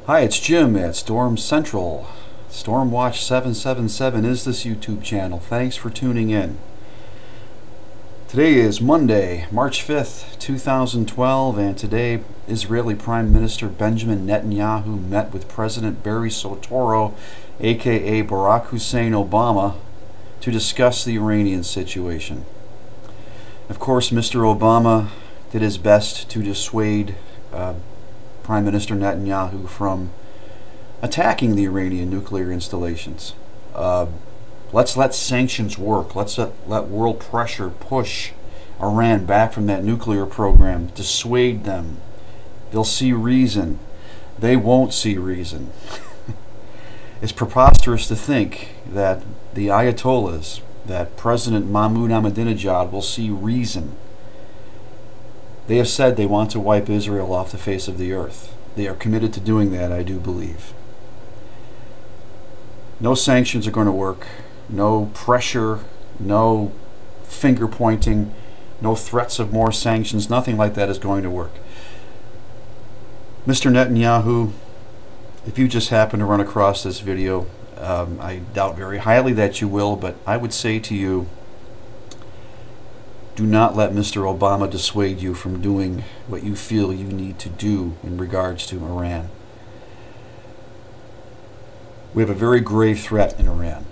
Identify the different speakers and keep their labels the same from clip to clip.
Speaker 1: Hi, it's Jim at Storm Central. Stormwatch 777 is this YouTube channel. Thanks for tuning in. Today is Monday, March 5th, 2012, and today Israeli Prime Minister Benjamin Netanyahu met with President Barry Soetoro, aka Barack Hussein Obama, to discuss the Iranian situation. Of course, Mr. Obama did his best to dissuade Prime Minister Netanyahu from attacking the Iranian nuclear installations. Let's let sanctions work. Let's let world pressure push Iran back from that nuclear program, dissuade them. They'll see reason. They won't see reason. It's preposterous to think that the Ayatollahs, that President Mahmoud Ahmadinejad will see reason. They have said they want to wipe Israel off the face of the earth. They are committed to doing that, I do believe. No sanctions are going to work. No pressure, no finger pointing, no threats of more sanctions. Nothing like that is going to work. Mr. Netanyahu, if you just happen to run across this video, I doubt very highly that you will, but I would say to you, do not let Mr. Obama dissuade you from doing what you feel you need to do in regards to Iran. We have a very grave threat in Iran.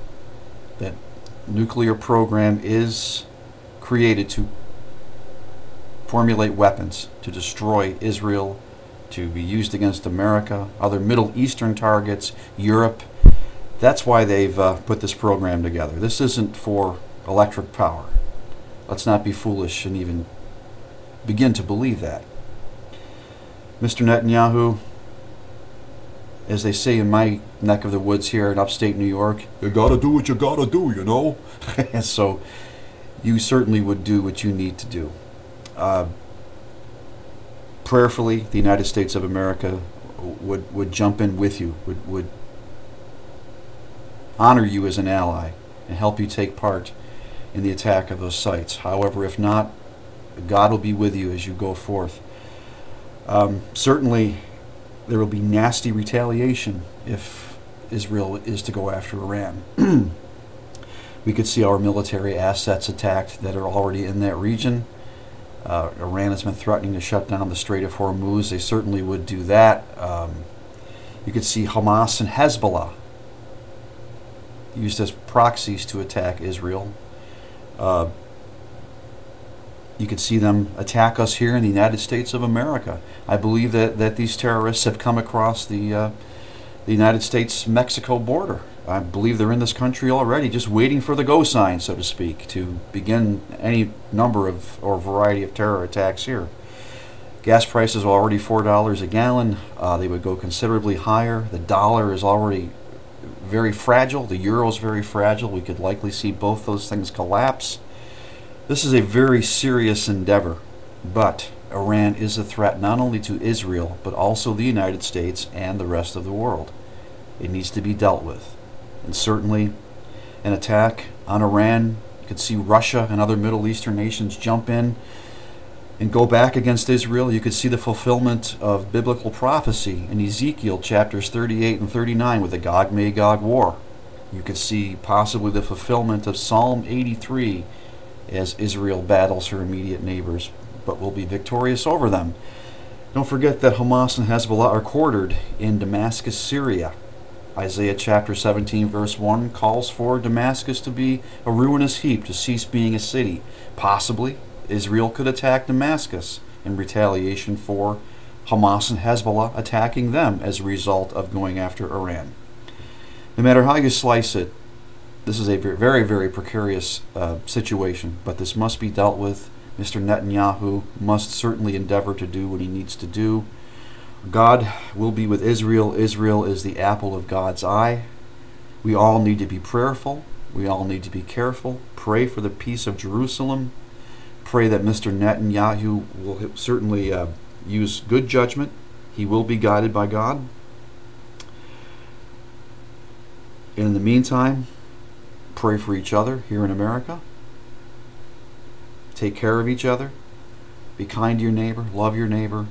Speaker 1: That nuclear program is created to formulate weapons to destroy Israel, to be used against America, other Middle Eastern targets, Europe. That's why they've put this program together. This isn't for electric power. Let's not be foolish and even begin to believe that. Mr. Netanyahu, as they say in my neck of the woods here in upstate New York, you gotta do what you gotta do, you know? And so you certainly would do what you need to do. Prayerfully, the United States of America would jump in with you, would honor you as an ally and help you take part in the attack of those sites. However, if not, God will be with you as you go forth. Certainly, there will be nasty retaliation if Israel is to go after Iran. We could see our military assets attacked that are already in that region. Iran has been threatening to shut down the Strait of Hormuz. They certainly would do that. You could see Hamas and Hezbollah used as proxies to attack Israel. You could see them attack us here in the United States of America. I believe that these terrorists have come across the United States-Mexico border. I believe they're in this country already, just waiting for the go sign, so to speak, to begin any number of or variety of terror attacks here. Gas prices are already $4 a gallon. They would go considerably higher. The dollar is already very fragile. The euro is very fragile. We could likely see both those things collapse. This is a very serious endeavor, but Iran is a threat not only to Israel, but also the United States and the rest of the world. It needs to be dealt with. And certainly an attack on Iran, you could see Russia and other Middle Eastern nations jump in and go back against Israel. You could see the fulfillment of biblical prophecy in Ezekiel chapters 38 and 39 with the Gog-Magog war. You could see possibly the fulfillment of Psalm 83 as Israel battles her immediate neighbors, but will be victorious over them. Don't forget that Hamas and Hezbollah are quartered in Damascus, Syria. Isaiah chapter 17 verse 1 calls for Damascus to be a ruinous heap, to cease being a city. Possibly Israel could attack Damascus in retaliation for Hamas and Hezbollah attacking them as a result of going after Iran. No matter how you slice it, this is a very, very precarious situation, but this must be dealt with. Mr. Netanyahu must certainly endeavor to do what he needs to do. God will be with Israel. Israel is the apple of God's eye. We all need to be prayerful. We all need to be careful. Pray for the peace of Jerusalem. Pray that Mr. Netanyahu will certainly use good judgment. He will be guided by God. And in the meantime, pray for each other here in America. Take care of each other. Be kind to your neighbor. Love your neighbor.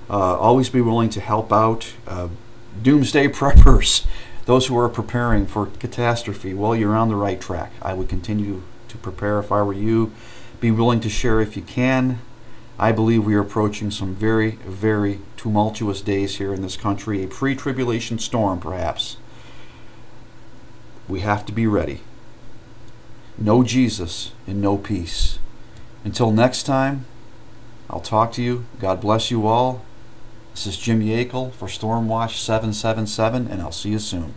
Speaker 1: Always be willing to help out. doomsday preppers, those who are preparing for catastrophe, well, you're on the right track. I would continue to prepare if I were you. Be willing to share if you can. I believe we are approaching some very, very tumultuous days here in this country, a pre-tribulation storm perhaps. We have to be ready. No Jesus and no peace. Until next time, I'll talk to you. God bless you all. This is Jim Yakel for Stormwatch 777, and I'll see you soon.